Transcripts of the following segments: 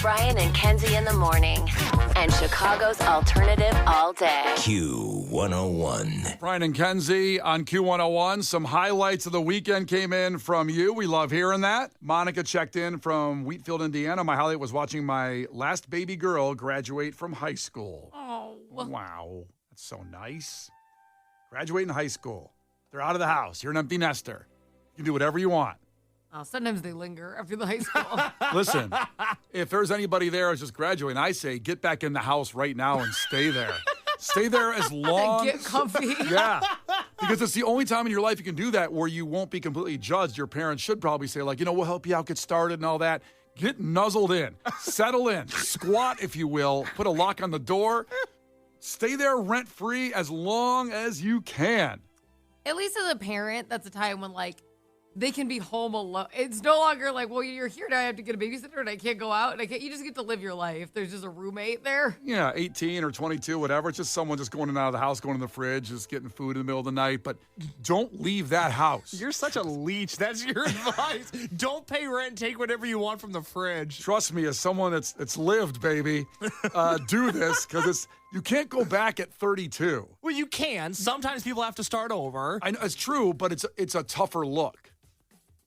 Brian and Kenzie in the morning. And Chicago's alternative all day. Q101. Brian and Kenzie on Q101. Some highlights of the weekend came in from you. We love hearing that. Monica checked in from Wheatfield, Indiana. My highlight was watching my last baby girl graduate from high school. Oh. Wow. That's so nice. Graduating high school. They're out of the house. You're an empty nester. You can do whatever you want. Oh, sometimes they linger after the high school. Listen, if there's anybody there who's just graduating, I say get back in the house right now and stay there. Stay there as long. Get comfy. Yeah. Because it's the only time in your life you can do that where you won't be completely judged. Your parents should probably say, like, we'll help you out, get started and all that. Get nuzzled in. Settle in. Squat, if you will. Put a lock on the door. Stay there rent-free as long as you can. At least as a parent, that's a time when, they can be home alone. It's no longer like, well, you're here now, I have to get a babysitter, and I can't go out, and you just get to live your life. There's just a roommate there. Yeah, 18 or 22, whatever. It's just someone just going in and out of the house, going in the fridge, just getting food in the middle of the night. But don't leave that house. You're such a leech. That's your advice. Don't pay rent and take whatever you want from the fridge. Trust me, as someone that's lived, baby, do this, because you can't go back at 32. Well, you can. Sometimes people have to start over. I know it's true, but it's a tougher look.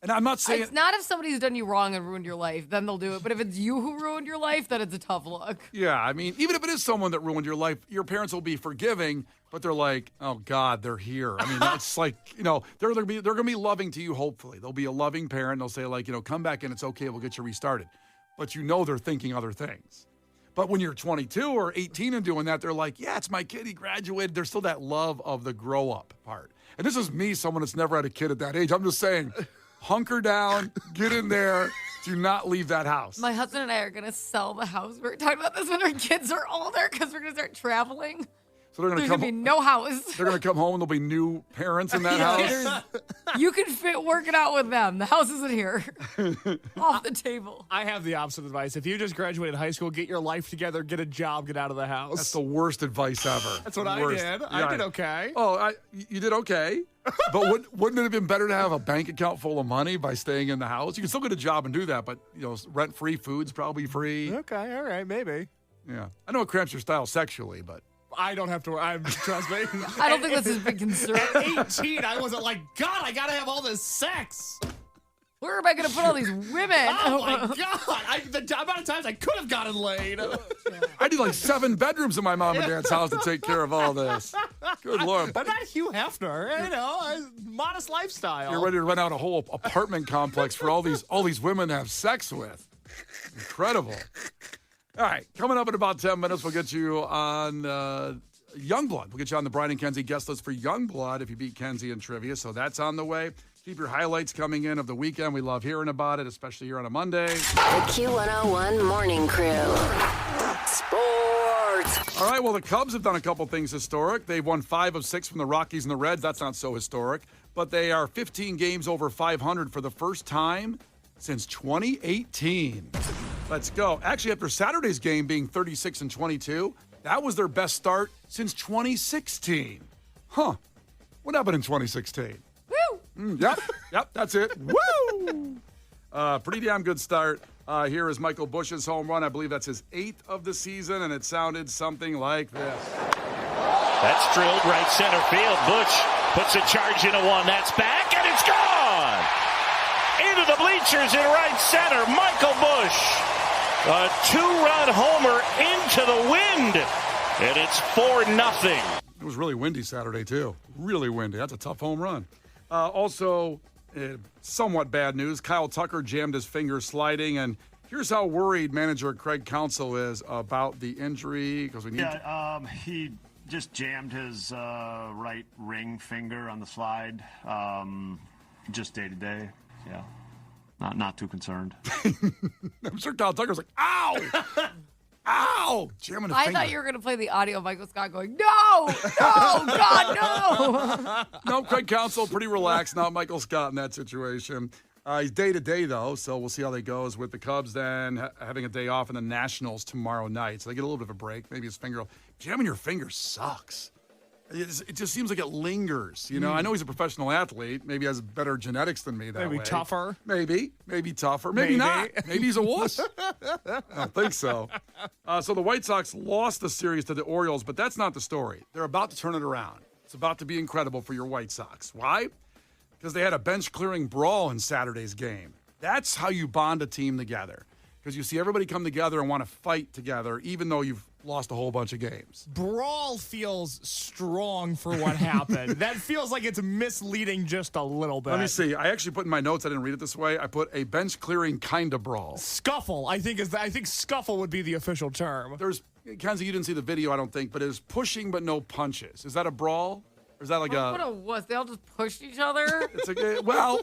And I'm not saying it's not if somebody's done you wrong and ruined your life, then they'll do it. But if it's you who ruined your life, then it's a tough look. Yeah, I mean, even if it is someone that ruined your life, your parents will be forgiving, but they're like, oh God, they're here. I mean, it's like, they're gonna be loving to you. Hopefully, they'll be a loving parent. They'll say like, come back in, it's okay, we'll get you restarted. But they're thinking other things. But when you're 22 or 18 and doing that, they're like, yeah, it's my kid, he graduated. There's still that love of the grow up part. And this is me, someone that's never had a kid at that age. I'm just saying. Hunker down, get in there, do not leave that house. My husband and I are going to sell the house. We were talking about this when our kids are older because we're going to start traveling. So they're There's going to be no house. They're going to come home and there'll be new parents in that house. You can fit working out with them. The house isn't here. Off the table. I have the opposite advice. If you just graduated high school, get your life together, get a job, get out of the house. That's the worst advice ever. That's what I did. Yeah. I did okay. Oh, you did okay. But wouldn't it have been better to have a bank account full of money by staying in the house? You can still get a job and do that, but rent-free, food's probably free. Okay, all right, maybe. Yeah, I know it cramps your style sexually, but I don't have to. Trust me. I don't think that's a big concern. At 18, I wasn't like, God, I gotta have all this sex. Where am I going to put all these women? Oh my God! The amount of times I could have gotten laid. I need like 7 bedrooms in my mom and dad's house to take care of all this. Good Lord. I'm not Hugh Hefner, modest lifestyle. You're ready to rent out a whole apartment complex for all these women to have sex with. Incredible. All right, coming up in about 10 minutes, we'll get you on Youngblood. We'll get you on the Brian and Kenzie guest list for Youngblood if you beat Kenzie in trivia. So that's on the way. Keep your highlights coming in of the weekend. We love hearing about it, especially here on a Monday. The Q101 Morning Crew. Sports. All right, well, the Cubs have done a couple things historic. They've won 5 of 6 from the Rockies and the Reds. That's not so historic. But they are 15 games over 500 for the first time since 2018. Let's go. Actually, after Saturday's game being 36-22, that was their best start since 2016. Huh. What happened in 2016? Woo! Yep, that's it. Woo! Pretty damn good start. Here is Michael Busch's home run. I believe that's his 8th of the season, and it sounded something like this. That's drilled right center field. Busch puts a charge into one. That's back, and it's gone! Into the bleachers in right center, Michael Busch. A 2-run homer into the wind, and it's 4-0. It was really windy Saturday, too. Really windy. That's a tough home run. Also, somewhat bad news. Kyle Tucker jammed his finger sliding, and here's how worried manager Craig Counsell is about the injury. Because he just jammed his right ring finger on the slide. Just day to day. Yeah. Not too concerned. I'm sure Kyle Tucker's like, ow! Ow! Jamming his finger. I thought you were going to play the audio of Michael Scott going, no! No! God, no! No, Craig Counsell, pretty relaxed. Not Michael Scott in that situation. He's day-to-day, though, so we'll see how that goes with the Cubs then having a day off in the Nationals tomorrow night. So they get a little bit of a break. Maybe his finger. Jamming your finger sucks. It just seems like it lingers. You know, I know he's a professional athlete. Maybe he has better genetics than me that Maybe way. tougher. Maybe tougher. Maybe not. Maybe he's a wuss. I don't think so. So the White Sox lost the series to the Orioles, but that's not the story. They're about to turn it around. It's about to be incredible for your White Sox. Why? Because they had a bench-clearing brawl in Saturday's game. That's how you bond a team together. Because you see everybody come together and want to fight together, even though you've lost a whole bunch of games. Brawl feels strong for what happened. That feels like it's misleading just a little bit. Let me see. I actually put in my notes, I didn't read it this way, I put a bench-clearing kind of brawl. Scuffle, I think scuffle would be the official term. Kenzie, you didn't see the video, I don't think, but it was pushing but no punches. Is that a brawl? Or is that like What a wuss. They all just pushed each other. It's well,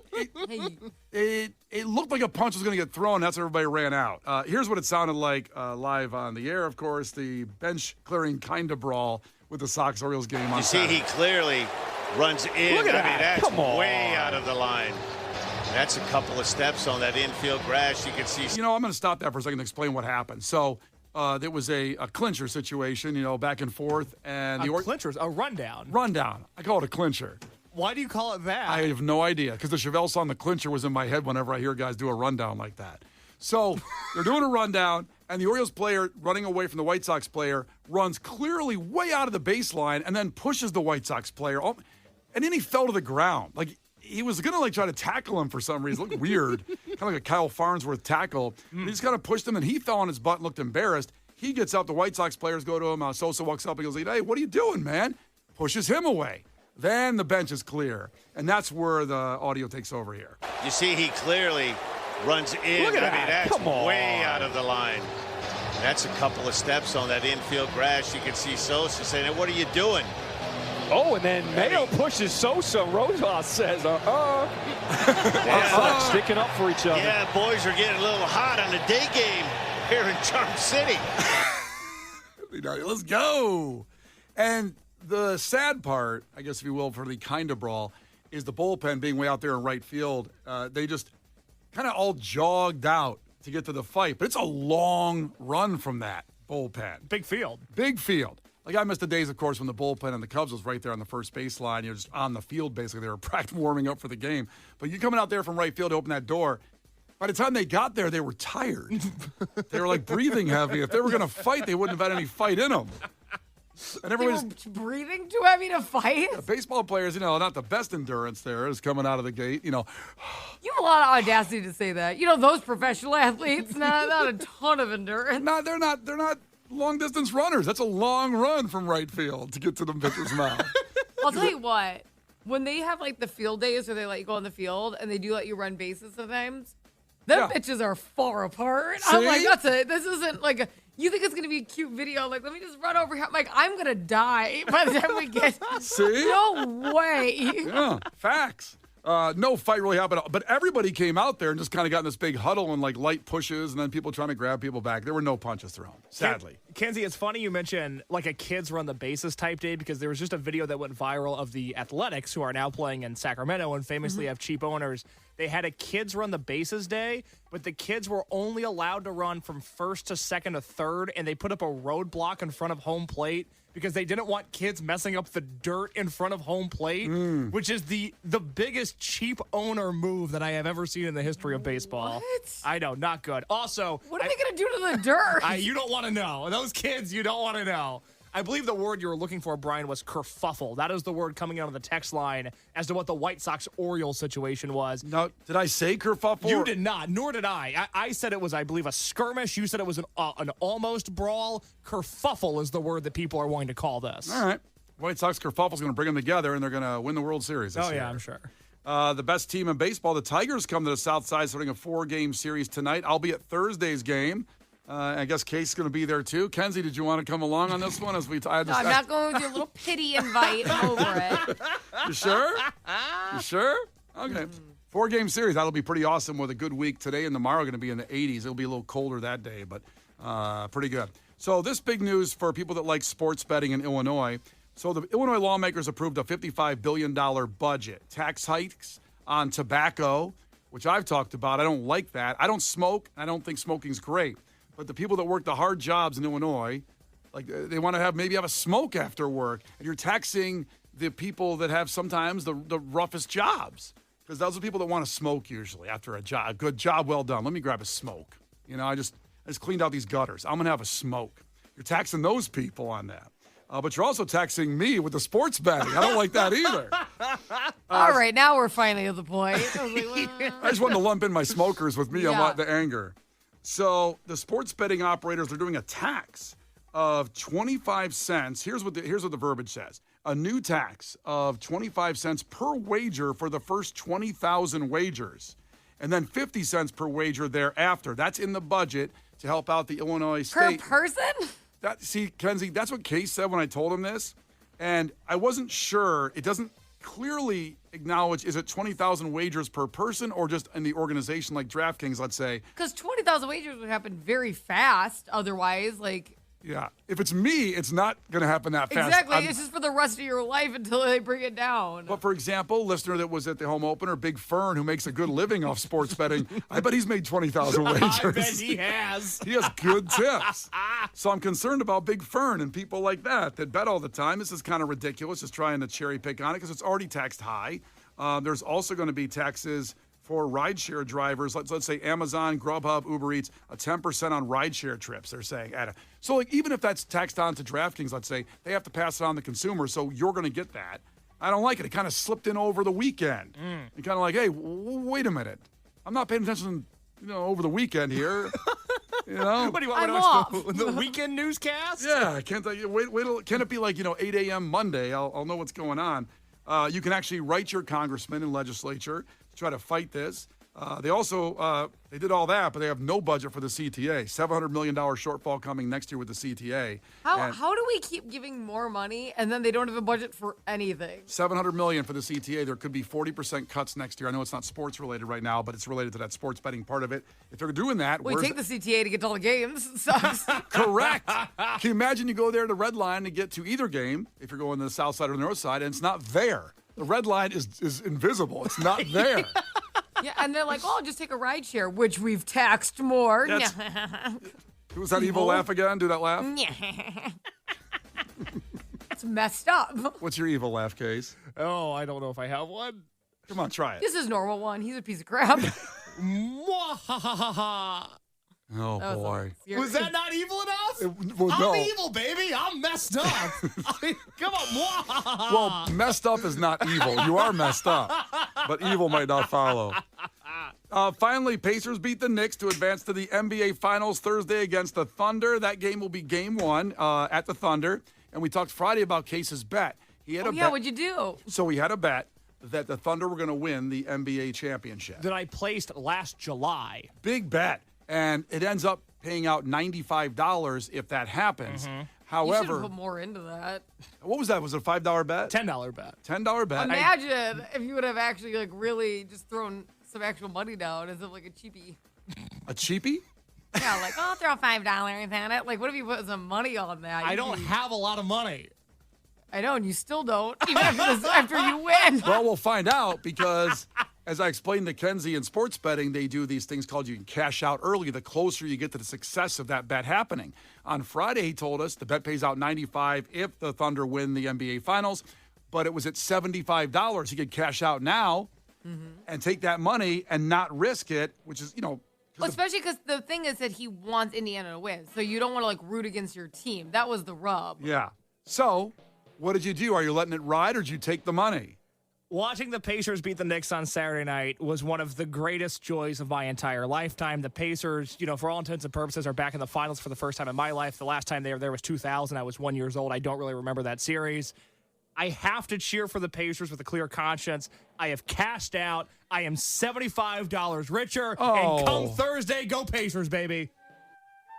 Hey, it looked like a punch was going to get thrown. That's why everybody ran out. Here's what it sounded like live on the air, of course, the bench-clearing kind of brawl with the Sox-Orioles game on You see, Saturday. he clearly runs in. Look at I mean, that. that's Come on. way out of the line. That's a couple of steps on that infield grass. You can see. You know, I'm going to stop that for a second to explain what happened. So there was a clincher situation, you know, back and forth. And Clinchers, a rundown. rundown. I call it a clincher. Why do you call it that? I have no idea because the Chevelle song, The Clincher, was in my head whenever I hear guys do a rundown like that. So they're doing a rundown, and the Orioles player running away from the White Sox player runs clearly way out of the baseline and then pushes the White Sox player. And then he fell to the ground. Like, he was going to, like, try to tackle him for some reason. It looked weird. Kind of like a Kyle Farnsworth tackle. He just kind of pushed him, and he fell on his butt and looked embarrassed. He gets up. The White Sox players go to him. Sosa walks up and goes, hey, what are you doing, man? Pushes him away. Then the bench is clear, and that's where the audio takes over here. You see, he clearly runs in. Look at I that. mean, that's Come on. way out of the line. That's a couple of steps on that infield grass. You can see Sosa saying, what are you doing? Oh, and then Mayo pushes Sosa. Rosas says, sticking up for each other. Yeah, boys are getting a little hot on the day game here in Charm City. Let's go. And the sad part, I guess if you will, for the kind of brawl, is the bullpen being way out there in right field. They just kind of all jogged out to get to the fight. But it's a long run from that bullpen. Big field. Big field. Like, I missed the days, of course, when the bullpen and the Cubs was right there on the first baseline. You're just on the field, basically. They were practicing warming up for the game. But you're coming out there from right field to open that door. By the time they got there, they were tired. They were, like, breathing heavy. If they were going to fight, they wouldn't have had any fight in them. And they were everybody's breathing too heavy to fight. baseball players, you know, not the best endurance there is coming out of the gate, you know. You have a lot of audacity to say that. You know, those professional athletes, not a ton of endurance. No, they're not long distance runners. That's a long run from right field to get to the pitcher's mound. I'll tell you what, when they have like the field days where they let you go on the field and they do let you run bases sometimes, them bitches are far apart. I'm like, this isn't like you think it's going to be a cute video. Like, let me just run over here. I'm like, I'm going to die by the time we get. See? No way. Yeah, facts. No fight really happened, but everybody came out there and just kind of got in this big huddle and like light pushes and then people trying to grab people back. There were no punches thrown, sadly. Kenzie, it's funny you mentioned like a kids run the bases type day because there was just a video that went viral of the Athletics who are now playing in Sacramento and famously have cheap owners. They had a kids run the bases day, but the kids were only allowed to run from first to second to third, and they put up a roadblock in front of home plate because they didn't want kids messing up the dirt in front of home plate, which is the biggest cheap owner move that I have ever seen in the history of baseball. What? I know, not good. Also, What are they going to do to the dirt? you don't want to know. Those kids, you don't want to know. I believe the word you were looking for, Brian, was kerfuffle. That is the word coming out of the text line as to what the White Sox-Orioles situation was. No, did I say kerfuffle? You did not, nor did I. I said it was, I believe, a skirmish. You said it was an almost brawl. Kerfuffle is the word that people are wanting to call this. All right. White Sox kerfuffle's going to bring them together, and they're going to win the World Series this year. Yeah, I'm sure. The best team in baseball, the Tigers, come to the South Side, starting a 4-game series tonight. I'll be at Thursday's game. I guess Case's going to be there, too. Kenzie, did you want to come along on this one? I'm not going with your little pity invite over it. You sure? You sure? Okay. 4-game series. That'll be pretty awesome with a good week. Today and tomorrow are going to be in the 80s. It'll be a little colder that day, but pretty good. So this big news for people that like sports betting in Illinois. So the Illinois lawmakers approved a $55 billion budget. Tax hikes on tobacco, which I've talked about. I don't like that. I don't smoke. I don't think smoking's great. But the people that work the hard jobs in Illinois Like they want to maybe have a smoke after work, and you're taxing the people that have sometimes the roughest jobs, because those are people that want to smoke usually after a good job well done. Let me grab a smoke. I just cleaned out these gutters. I'm gonna have a smoke. You're taxing those people on that. But you're also taxing me with the sports betting. I don't like that either. All right, now we're finally at the point. I was like, well. I just wanted to lump in my smokers with me Yeah. on the anger. So the sports betting operators are doing a tax of 25 cents. Here's what the verbiage says. A new tax of 25 cents per wager for the first 20,000 wagers, and then 50 cents per wager thereafter. That's in the budget to help out the Illinois Per state. person? See, Kenzie, that's what Case said when I told him this, and I wasn't sure. It doesn't clearly acknowledge, is it 20,000 wagers per person or just in the organization like DraftKings, let's say? Because 20,000 wagers would happen very fast otherwise. Yeah. If it's me, it's not going to happen that fast. Exactly. It's just for the rest of your life until they bring it down. But for example, listener that was at the home opener, Big Fern, who makes a good living off sports betting, I bet he's made 20,000 wagers. I bet he has. He has good tips. So I'm concerned about Big Fern and people like that bet all the time. This is kind of ridiculous, just trying to cherry pick on it because it's already taxed high. There's also going to be taxes for rideshare drivers. Let's say Amazon, Grubhub, Uber Eats, a 10% on rideshare trips, they're saying. So even if that's taxed on to DraftKings, let's say, they have to pass it on to the consumer, so you're going to get that. I don't like it. It kind of slipped in over the weekend. And kind of like, hey, wait a minute. I'm not paying attention, over the weekend here. What do you want? I'm off. The weekend newscast? Yeah, can't it be like 8 a.m. Monday? I'll know what's going on. You can actually write your congressman and legislature to try to fight this. They also they did all that, but they have no budget for the CTA. $700 million shortfall coming next year with the CTA. How do we keep giving more money and then they don't have a budget for anything? $700 million for the CTA. There could be 40% cuts next year. I know it's not sports related right now, but it's related to that sports betting part of it. If they're doing that, We take the CTA to get to all the games. It sucks. Correct. Can you imagine you go there to Red Line to get to either game, if you're going to the south side or the north side, and it's not there. The red line is invisible. It's not there. Yeah, and they're like, just take a ride share, which we've taxed more. Was that evil laugh again? Do that laugh. It's messed up. What's your evil laugh, Case? Oh, I don't know if I have one. Come on, try it. This is normal one. He's a piece of crap. Oh, boy. Was that not evil enough? No. I'm evil, baby. I'm messed up. Come on. Well, messed up is not evil. You are messed up, but evil might not follow. Finally, Pacers beat the Knicks to advance to the NBA Finals Thursday against the Thunder. That game will be game one at the Thunder. And we talked Friday about Case's bet. He had a bet. What'd you do? So he had a bet that the Thunder were going to win the NBA championship. That I placed last July. Big bet. And it ends up paying out $95 if that happens. You should However, have put more into that. what was that? Was it a $5 bet? $10 bet. $10 bet. Imagine if you would have actually really just thrown some actual money down as if like a cheapie. A cheapie? Yeah, I'll throw $5 at it. What if you put some money on that? I don't have a lot of money. I know, and you still don't, even after you win. Well, we'll find out because, as I explained to Kenzie in sports betting, they do these things called you can cash out early the closer you get to the success of that bet happening. On Friday, he told us the bet pays out $95 if the Thunder win the NBA Finals, but it was at $75. He could cash out now and take that money and not risk it, which is, Well, especially because the thing is that he wants Indiana to win, so you don't want to root against your team. That was the rub. Yeah. So, what did you do? Are you letting it ride, or did you take the money? Watching the Pacers beat the Knicks on Saturday night was one of the greatest joys of my entire lifetime. The Pacers, for all intents and purposes, are back in the finals for the first time in my life. The last time they were there was 2000. I was 1 year old. I don't really remember that series. I have to cheer for the Pacers with a clear conscience. I have cashed out. I am $75 richer. Oh. And come Thursday, go Pacers, baby.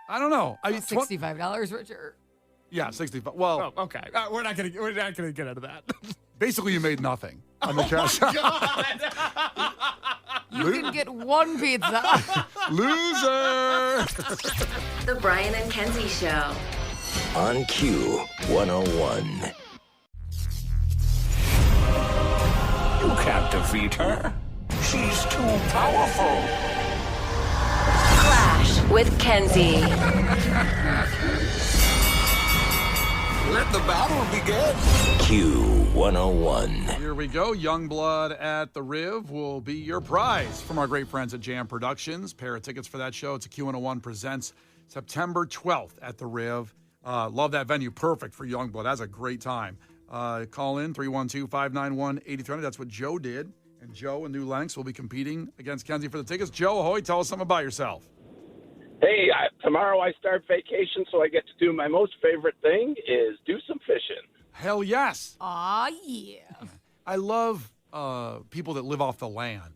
I don't know. $65 richer. Yeah, 65. Well, okay. We're not gonna get into that. basically, you made nothing on the cash out. You can get one pizza. Loser. The Brian and Kenzie Show. On Q 101. You can't defeat her. She's too powerful. Clash with Kenzie. Let the battle begin. Q101. Here we go. Youngblood at the Riv will be your prize from our great friends at Jam Productions. Pair of tickets for that show. It's a Q101 presents September 12th at the Riv. Love that venue. Perfect for Youngblood. That's a great time. Call in 312-591-8300. That's what Joe did. And Joe and New Lenox will be competing against Kenzie for the tickets. Joe Ahoy, tell us something about yourself. Hey, tomorrow I start vacation, so I get to do my most favorite thing is do some fishing. Hell yes. Aw, yeah. I love people that live off the land.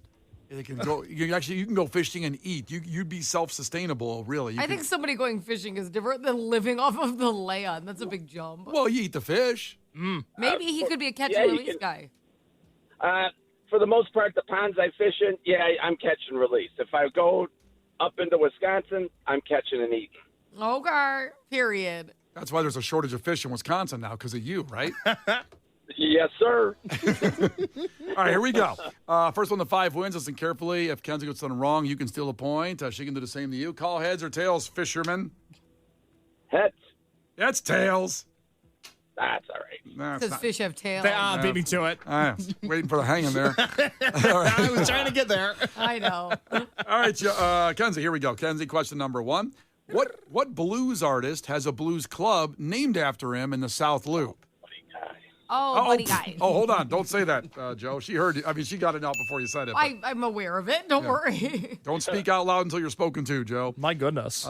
They can go. You can go fishing and eat. You'd be self-sustainable, really. I think somebody going fishing is different than living off of the land. That's a big jump. Well, you eat the fish. Maybe he could be a catch and release guy. For the most part, the ponds I fish in, I'm catch and release. If I go up into Wisconsin, I'm catching and eating. Okay, period. That's why there's a shortage of fish in Wisconsin now, because of you, right? Yes, sir. All right, here we go. First one to 5 wins. Listen carefully. If Kenzie gets something wrong, you can steal a point. She can do the same to you. Call heads or tails, fisherman. Heads. That's tails. That's all right. Nah, Because fish have tails. Beat me to it. I was waiting for the hang in there. I was trying to get there. I know. All right, Kenzie, here we go. Kenzie, question number 1. What blues artist has a blues club named after him in the South Loop? Buddy guy. Oh, hold on. Don't say that, Joe. She heard you. I mean, she got it out before you said it. I'm aware of it. Don't worry. Don't speak out loud until you're spoken to, Joe. My goodness.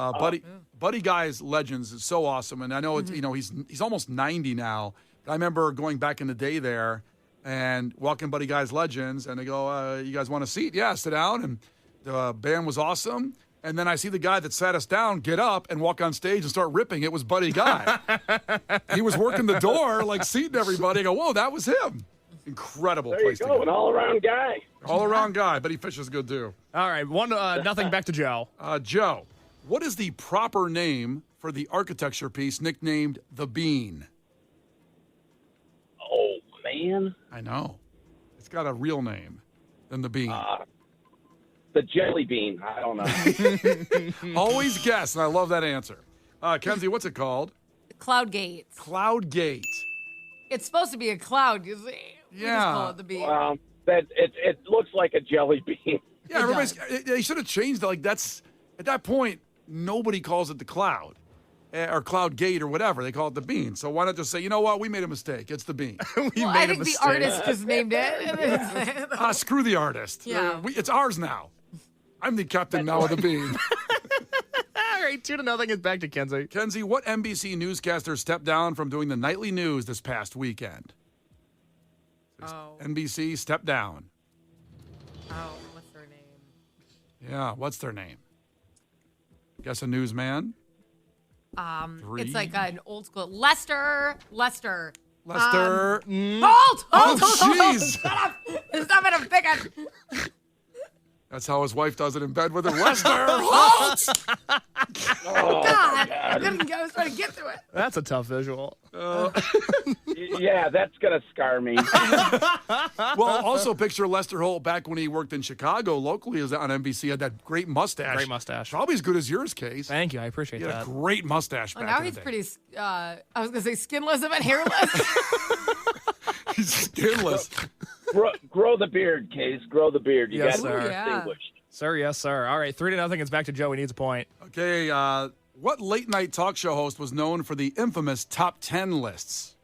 Buddy Guy's Legends is so awesome. And I know it's, he's almost 90 now. I remember going back in the day there and walking Buddy Guy's Legends, and they go, you guys want a seat? Yeah, sit down. And the band was awesome. And then I see the guy that sat us down get up and walk on stage and start ripping. It was Buddy Guy. He was working the door, like seating everybody. I go, whoa, that was him. Incredible There place you to go, go. an all-around guy. All-around guy, but he fishes good too. All right, 1-0 back to Joe. Joe, what is the proper name for the architecture piece nicknamed The Bean? Oh, man. I know. It's got a real name than The Bean. The jelly bean. I don't know. Always guess, and I love that answer. Kenzie, what's it called? Cloud Gate. Cloud Gate. It's supposed to be a cloud, you see. We just call it the bean. It looks like a jelly bean. Yeah, they should have changed it. Like, that's, at that point, nobody calls it the Cloud. Or Cloud Gate or whatever. They call it the Bean. So why not just say, you know what? We made a mistake. It's the Bean. I think the artist just named it. Screw the artist. Yeah. It's ours now. I'm the captain now of the Bean. All right, 2-0 is back to Kenzie. Kenzie, what NBC newscaster stepped down from doing the nightly news this past weekend? NBC stepped down. Oh, what's their name? Yeah, what's their name? Guess a newsman? 3. It's like an old school. Lester. Lester. Hold! Jeez. Shut up! Stop it, I'm thinking. That's how his wife does it in bed with her. Lester, halt! God, I was trying to get to it. That's a tough visual. Yeah, that's going to scar me. Well, also picture Lester Holt back when he worked in Chicago locally on NBC. He had that great mustache. Great mustache. Probably as good as yours, Case. Thank you. I appreciate He had that. a great mustache back Now in the he's day. pretty, I was going to say skinless, I meant hairless. He's skinless. Grow the beard, Case. Grow the beard. You Yes, got to be sir. distinguished. Sir, yes, sir. All right, 3-0. It's back to Joe. He needs a point. Okay, what late night talk show host was known for the infamous top 10 lists?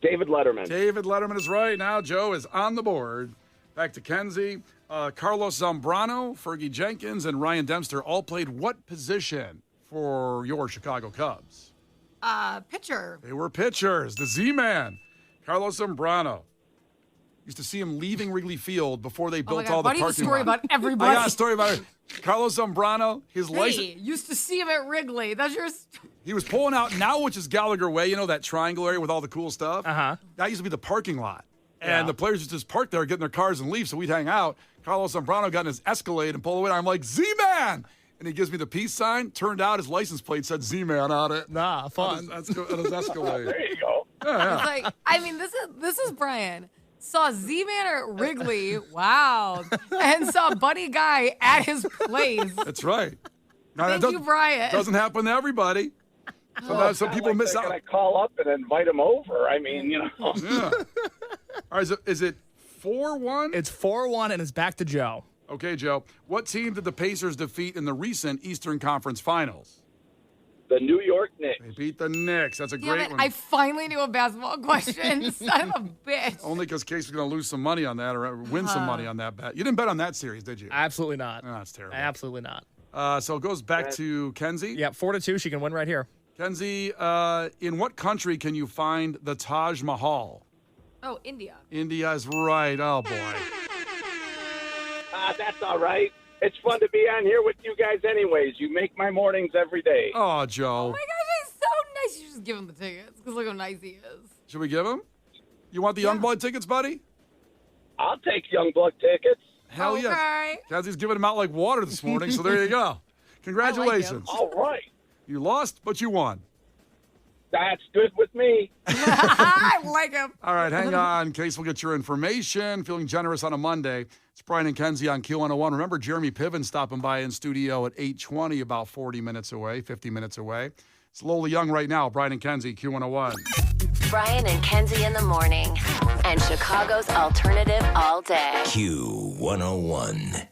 David Letterman. David Letterman is right. Now Joe is on the board. Back to Kenzie. Carlos Zambrano, Fergie Jenkins, and Ryan Dempster all played what position for your Chicago Cubs? Pitcher. They were pitchers. The Z-Man, Carlos Zambrano. Used to see him leaving Wrigley Field before they built all the Why do you have a parking story lot. about everybody? I got a story about it. Carlos Zambrano, his license. Hey, used to see him at Wrigley. That's your... He was pulling out now, which is Gallagher Way, you know, that triangle area with all the cool stuff. Uh-huh. That used to be the parking lot. And the players would just park there, get in their cars and leave, so we'd hang out. Carlos Zambrano got in his Escalade and pulled away. I'm like, Z-Man! And he gives me the peace sign. Turned out his license plate said Z-Man on it. Nah, fun. On his Escalade. There you go. Yeah. It's like, I mean, this is Brian. Saw Z-Man at Wrigley, wow, and saw Buddy Guy at his place. That's right. Now, Thank you, Brian. Doesn't happen to everybody. So people miss out. Can I call up and invite them over? I mean, you know. Yeah. All right, is it 4-1? It's 4-1, and it's back to Joe. Okay, Joe. What team did the Pacers defeat in the recent Eastern Conference Finals? The New York Knicks. They beat the Knicks. That's a Damn great it, one. I finally knew a basketball question. Son of a bitch. Only because Casey's going to lose some money on that or win some money on that bet. You didn't bet on that series, did you? Absolutely not. Oh, that's terrible. Absolutely not. So it goes back to Kenzie. Yeah, 4-2. She can win right here. Kenzie, in what country can you find the Taj Mahal? Oh, India. India is right. Oh, boy. That's all right. It's fun to be on here with you guys anyways. You make my mornings every day. Oh, Joe. Oh, my gosh, he's so nice. You should just give him the tickets because look how nice he is. Should we give him? You want the Youngblood tickets, buddy? I'll take Youngblood tickets. Hell yes. Okay. Kenzie's giving them out like water this morning, so there you go. Congratulations. All right. You lost, but you won. That's good with me. I like him. All right, hang on in case we'll get your information. Feeling generous on a Monday. It's Brian and Kenzie on Q101. Remember Jeremy Piven stopping by in studio at 8:20, about 50 minutes away. It's Lola Young right now. Brian and Kenzie, Q101. Brian and Kenzie in the morning. And Chicago's alternative all day. Q101.